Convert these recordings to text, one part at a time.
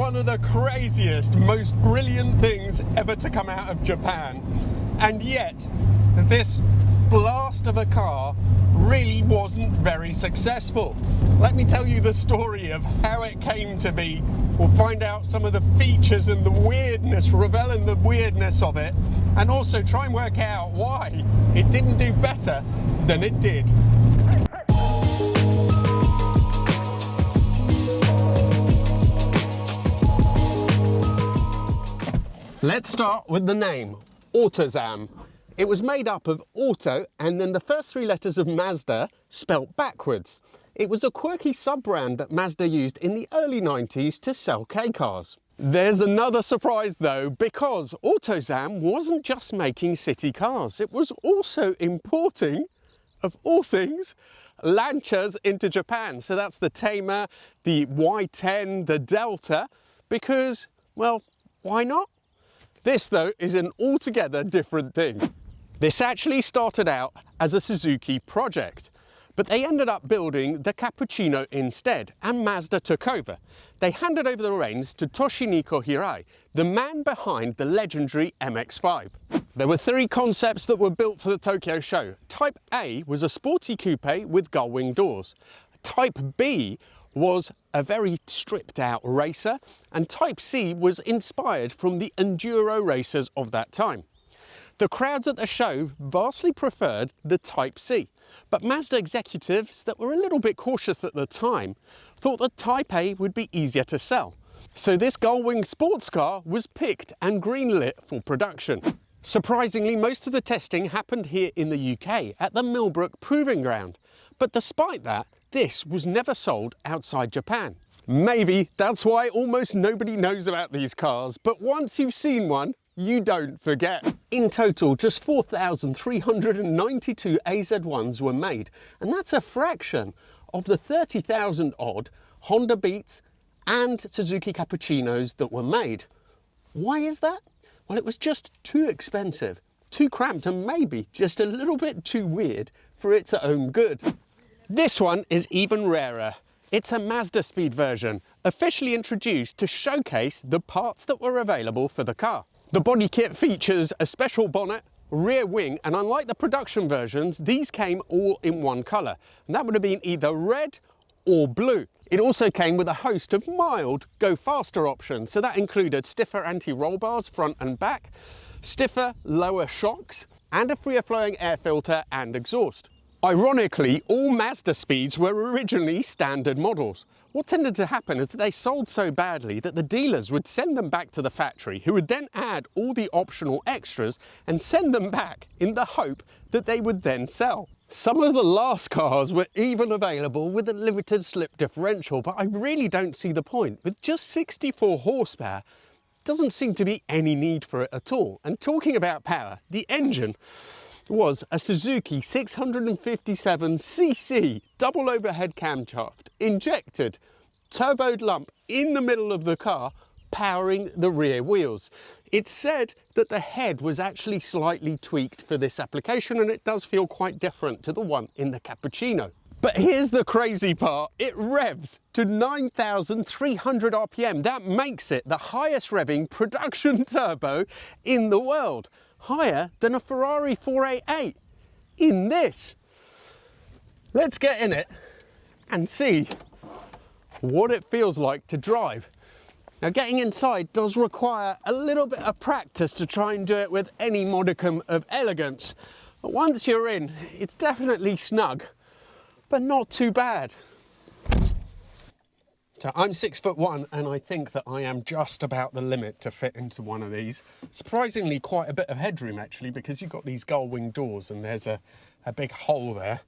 one of the craziest, most brilliant things ever to come out of Japan. And yet, this blast of a car really wasn't very successful. Let me tell you the story of how it came to be. We'll find out some of the features and the weirdness, revealing the weirdness of it, and also try and work out why it didn't do better than it did. Let's start with the name, Autozam. It was made up of auto and then the first three letters of Mazda spelt backwards. It was a quirky sub-brand that Mazda used in the early 90s to sell K-cars. There's another surprise though, because Autozam wasn't just making city cars, it was also importing, of all things, Lancias into Japan. So that's the Tamer, the Y10, the Delta, because, well, why not? This though is an altogether different thing. This actually started out as a Suzuki project, but they ended up building the Cappuccino instead, and Mazda took over. They handed over the reins to Toshiniko Hirai, the man behind the legendary MX-5. There were three concepts that were built for the Tokyo show. Type A was a sporty coupe with gull-wing doors. Type B was a very stripped out racer, and Type C was inspired from the enduro racers of that time. The crowds at the show vastly preferred the Type C, but Mazda executives that were a little bit cautious at the time thought that Type A would be easier to sell. So this gull-wing sports car was picked and greenlit for production. Surprisingly, most of the testing happened here in the UK at the Millbrook Proving Ground, but despite that, this was never sold outside Japan. Maybe that's why almost nobody knows about these cars, but once you've seen one, you don't forget. In total, just 4,392 AZ1s were made, and that's a fraction of the 30,000 odd Honda Beats and Suzuki Cappuccinos that were made. Why is that? Well, it was just too expensive, too cramped, and maybe just a little bit too weird for its own good. This one is even rarer. It's a Mazdaspeed version, officially introduced to showcase the parts that were available for the car. The body kit features a special bonnet, rear wing, and unlike the production versions, these came all in one colour, and that would have been either red or blue. It also came with a host of mild go faster options, so that included stiffer anti-roll bars front and back, stiffer lower shocks, and a freer flowing air filter and exhaust. Ironically, all Mazdaspeeds were originally standard models. What tended to happen is that they sold so badly that the dealers would send them back to the factory, who would then add all the optional extras and send them back in the hope that they would then sell. Some of the last cars were even available with a limited slip differential, but I really don't see the point. With just 64 horsepower, doesn't seem to be any need for it at all. And talking about power, the engine was a Suzuki 657cc double overhead camshaft, injected, turboed lump in the middle of the car, powering the rear wheels. It's said that the head was actually slightly tweaked for this application, and it does feel quite different to the one in the Cappuccino. But here's the crazy part, it revs to 9,300 RPM. That makes it the highest revving production turbo in the world. Higher than a Ferrari 488 in this. Let's get in it and see what it feels like to drive. Now, getting inside does require a little bit of practice to try and do it with any modicum of elegance. But once you're in, it's definitely snug, but not too bad. So I'm 6'1", and I think that I am just about the limit to fit into one of these. Surprisingly, quite a bit of headroom actually, because you've got these gull-wing doors and there's a big hole there.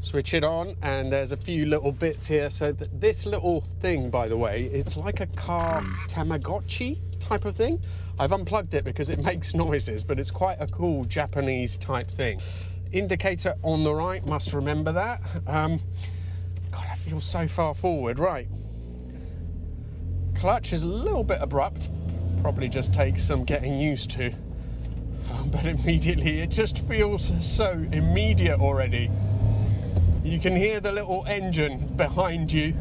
Switch it on, and there's a few little bits here. So this little thing, by the way, it's like a car Tamagotchi type of thing. I've unplugged it because it makes noises, but it's quite a cool Japanese type thing. Indicator on the right, must remember that. God, I feel so far forward. Right. Clutch is a little bit abrupt. Probably just takes some getting used to. But immediately, it just feels so immediate already. You can hear the little engine behind you.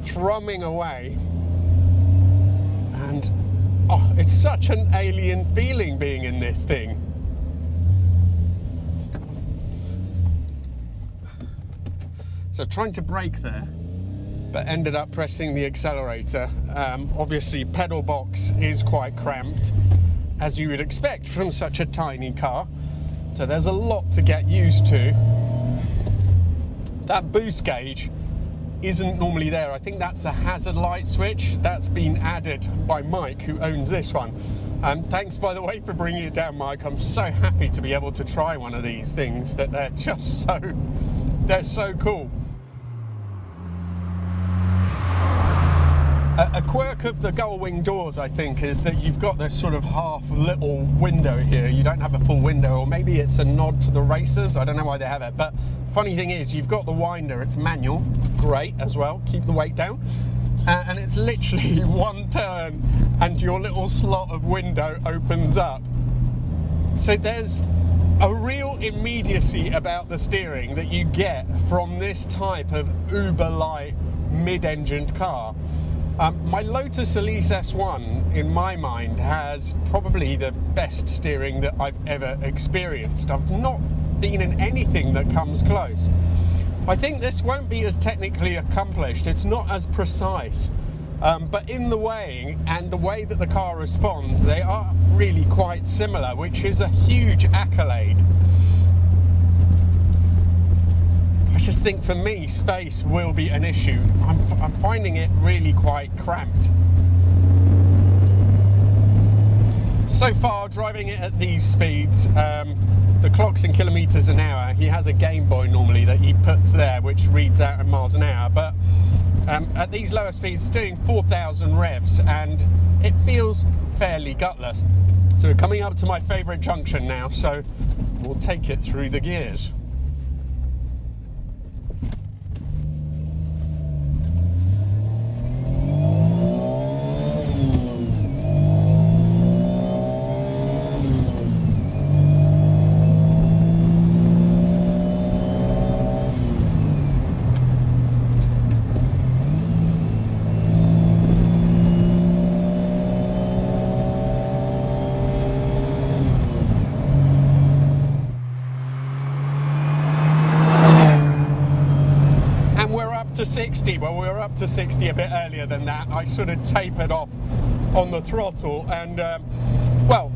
thrumming away. And oh, it's such an alien feeling being in this thing. So trying to brake there, but ended up pressing the accelerator. Obviously pedal box is quite cramped, as you would expect from such a tiny car. So there's a lot to get used to. That boost gauge isn't normally there. I think that's a hazard light switch that's been added by Mike, who owns this one. Thanks, by the way, for bringing it down, Mike. I'm so happy to be able to try one of these things, that they're just so cool. A quirk of the gull-wing doors, I think, is that you've got this sort of half little window here. You don't have a full window, or maybe it's a nod to the racers. I don't know why they have it, but funny thing is, you've got the winder. It's manual, great as well. Keep the weight down, and it's literally one turn, and your little slot of window opens up. So there's a real immediacy about the steering that you get from this type of uber light mid-engined car. My Lotus Elise S1, in my mind, has probably the best steering that I've ever experienced. I've not been in anything that comes close. I think this won't be as technically accomplished, it's not as precise, but in the weighing and the way that the car responds, they are really quite similar, which is a huge accolade. I just think for me, space will be an issue. I'm finding it really quite cramped. So far, driving it at these speeds, the clock's in kilometers an hour. He has a Game Boy normally that he puts there, which reads out in miles an hour, but at these lower speeds, it's doing 4,000 revs, and it feels fairly gutless. So we're coming up to my favorite junction now, so we'll take it through the gears. To 60. Well, we were up to 60 a bit earlier than that. I sort of tapered off on the throttle, and well,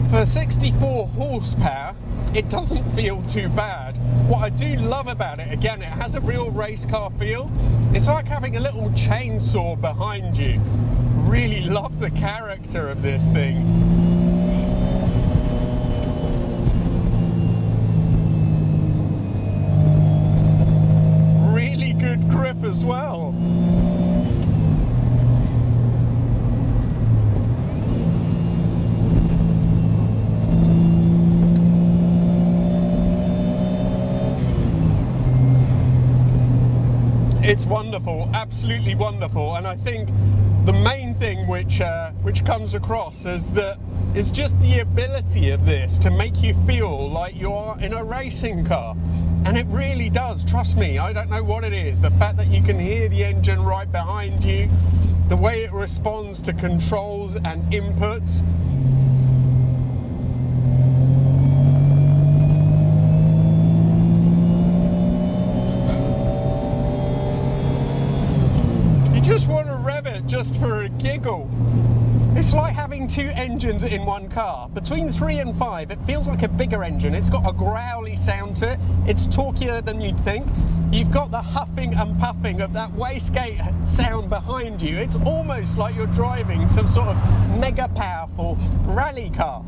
for 64 horsepower, it doesn't feel too bad. What I do love about it, again, it has a real race car feel. It's like having a little chainsaw behind you. Really love the character of this thing. Good grip as well. It's wonderful, absolutely wonderful, and I think the main thing which comes across is that it's just the ability of this to make you feel like you're in a racing car. And it really does, trust me, I don't know what it is. The fact that you can hear the engine right behind you, the way it responds to controls and inputs. You just want to rev it just for a giggle. It's like having two engines in one car. Between 3 and 5, it feels like a bigger engine. It's got a growly sound to it. It's torquier than you'd think. You've got the huffing and puffing of that wastegate sound behind you. It's almost like you're driving some sort of mega powerful rally car.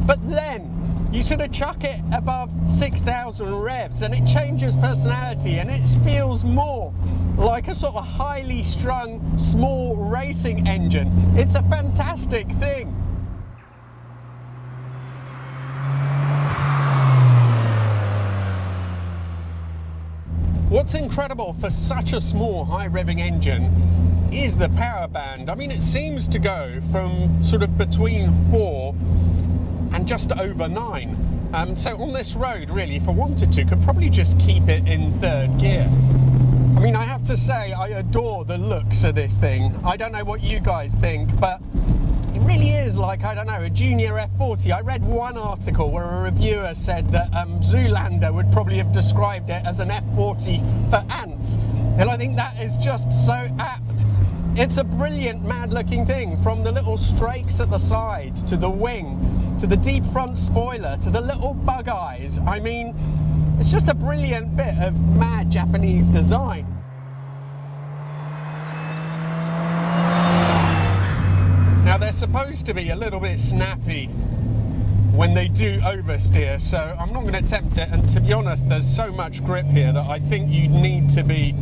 But then you sort of chuck it above 6,000 revs and it changes personality, and it feels more like a sort of highly strung small racing engine. It's a fantastic thing. What's incredible for such a small high revving engine is the power band. I mean, it seems to go from sort of between 4 and just over 9. So on this road, really, if I wanted to, could probably just keep it in 3rd gear. I mean, I have to say, I adore the looks of this thing. I don't know what you guys think, but it really is like, I don't know, a junior F40. I read one article where a reviewer said that Zoolander would probably have described it as an F40 for ants. And I think that is just so apt. It's a brilliant, mad-looking thing, from the little strakes at the side, to the wing, to the deep front spoiler, to the little bug eyes. I mean, it's just a brilliant bit of mad Japanese design. Now, they're supposed to be a little bit snappy when they do oversteer, so I'm not going to attempt it, and to be honest, there's so much grip here that I think you need to be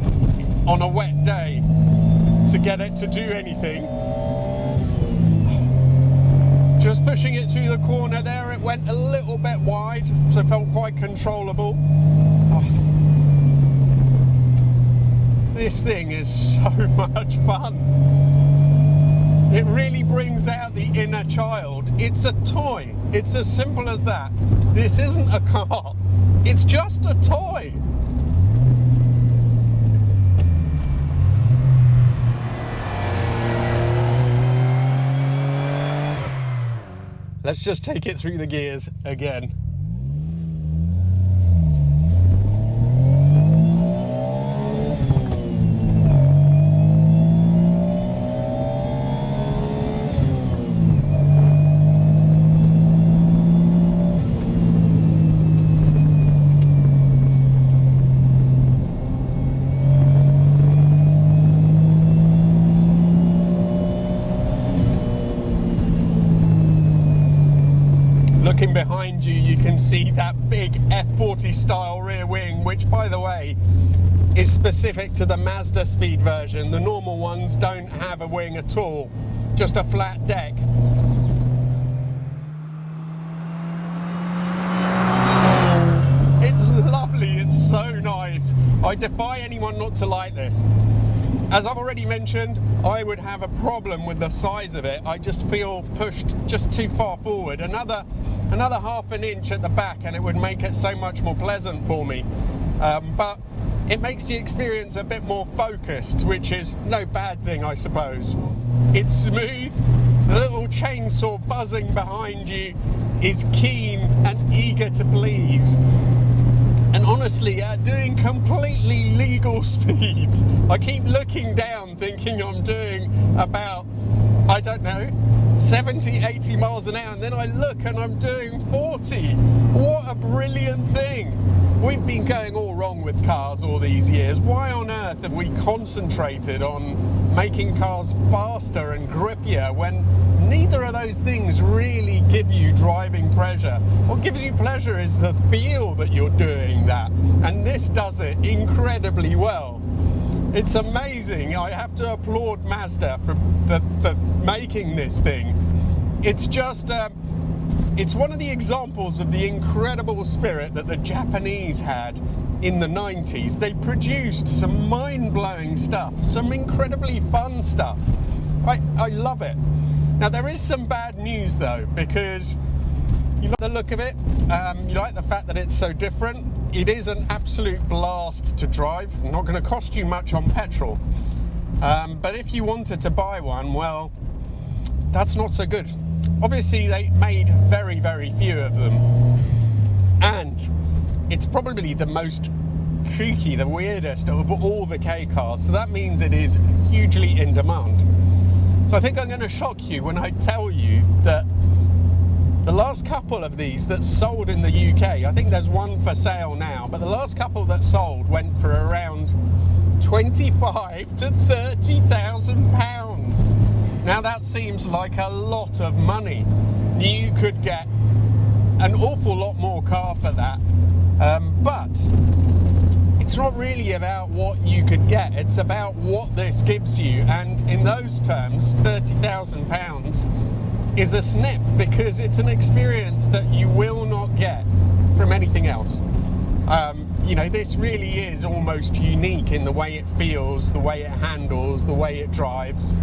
on a wet day to get it to do anything. Just pushing it through the corner there, it went a little bit wide, so it felt quite controllable. Oh. This thing is so much fun. It really brings out the inner child. It's a toy. It's as simple as that. This isn't a car. It's just a toy. Let's just take it through the gears again. Looking behind you, you can see that big F40 style rear wing, which, by the way, is specific to the Mazdaspeed version. The normal ones don't have a wing at all, just a flat deck. It's lovely, it's so nice. I defy anyone not to like this. As I've already mentioned, I would have a problem with the size of it. I just feel pushed just too far forward. Another half an inch at the back and it would make it so much more pleasant for me. But it makes the experience a bit more focused, which is no bad thing, I suppose. It's smooth, the little chainsaw buzzing behind you is keen and eager to please. And honestly, doing completely legal speeds. I keep looking down thinking I'm doing about, I don't know, 70, 80 miles an hour, and then I look and I'm doing 40. What a brilliant thing. We've been going all wrong with cars all these years. Why on earth have we concentrated on making cars faster and grippier when neither of those things really give you driving pleasure? What gives you pleasure is the feel that you're doing that, and this does it incredibly well. It's amazing. I have to applaud Mazda for making this thing. It's just it's one of the examples of the incredible spirit that the Japanese had in the 90s. They produced some mind-blowing stuff, some incredibly fun stuff. I love it. Now, there is some bad news though, because you like the look of it, you like the fact that it's so different. It is an absolute blast to drive, not going to cost you much on petrol. But if you wanted to buy one, well, that's not so good. Obviously, they made very, very few of them. And it's probably the most kooky, the weirdest of all the K cars. So that means it is hugely in demand. So I think I'm going to shock you when I tell you that the last couple of these that sold in the UK, I think there's one for sale now, but the last couple that sold went for around 25 to 30,000 pounds. Now that seems like a lot of money. You could get an awful lot more car for that, but it's not really about what you could get, it's about what this gives you, and in those terms, £30,000 is a snip, because it's an experience that you will not get from anything else. You know, this really is almost unique in the way it feels, the way it handles, the way it drives.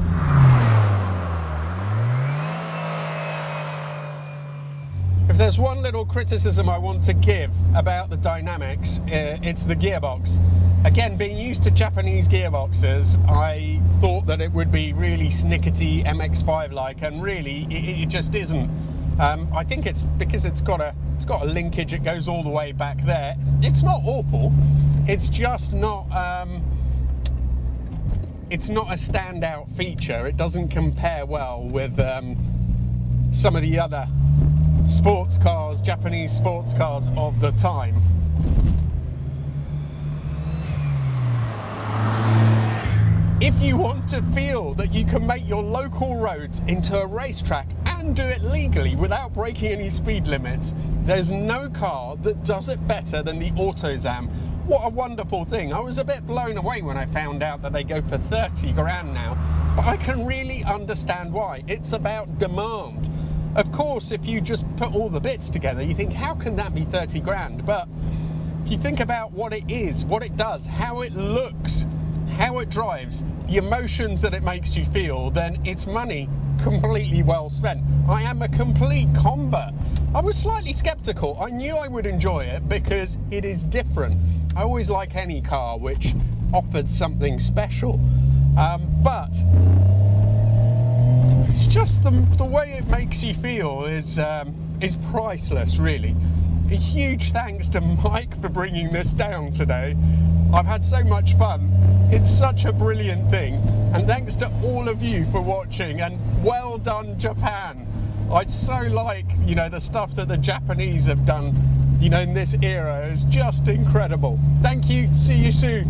If there's one little criticism I want to give about the dynamics, it's the gearbox. Again, being used to Japanese gearboxes, I thought that it would be really snickety MX-5-like, and really it just isn't. I think it's because it's got a linkage. It goes all the way back there. It's not awful. It's just not. It's not a standout feature. It doesn't compare well with some of the other sports cars, Japanese sports cars of the time. If you want to feel that you can make your local roads into a racetrack and do it legally without breaking any speed limits, there's no car that does it better than the Autozam. What a wonderful thing. I was a bit blown away when I found out that they go for 30 grand now, but I can really understand why. It's about demand. Of course, if you just put all the bits together, you think, how can that be 30 grand? But if you think about what it is, what it does, how it looks, how it drives, the emotions that it makes you feel, then it's money completely well spent. I am a complete convert. I was slightly skeptical. I knew I would enjoy it because it is different. I always like any car which offered something special, but it's just the way it makes you feel is priceless, really. A huge thanks to Mike for bringing this down today. I've had so much fun. It's such a brilliant thing. And thanks to all of you for watching, and well done, Japan. I so like, you know, the stuff that the Japanese have done, you know, in this era is just incredible. Thank you. See you soon.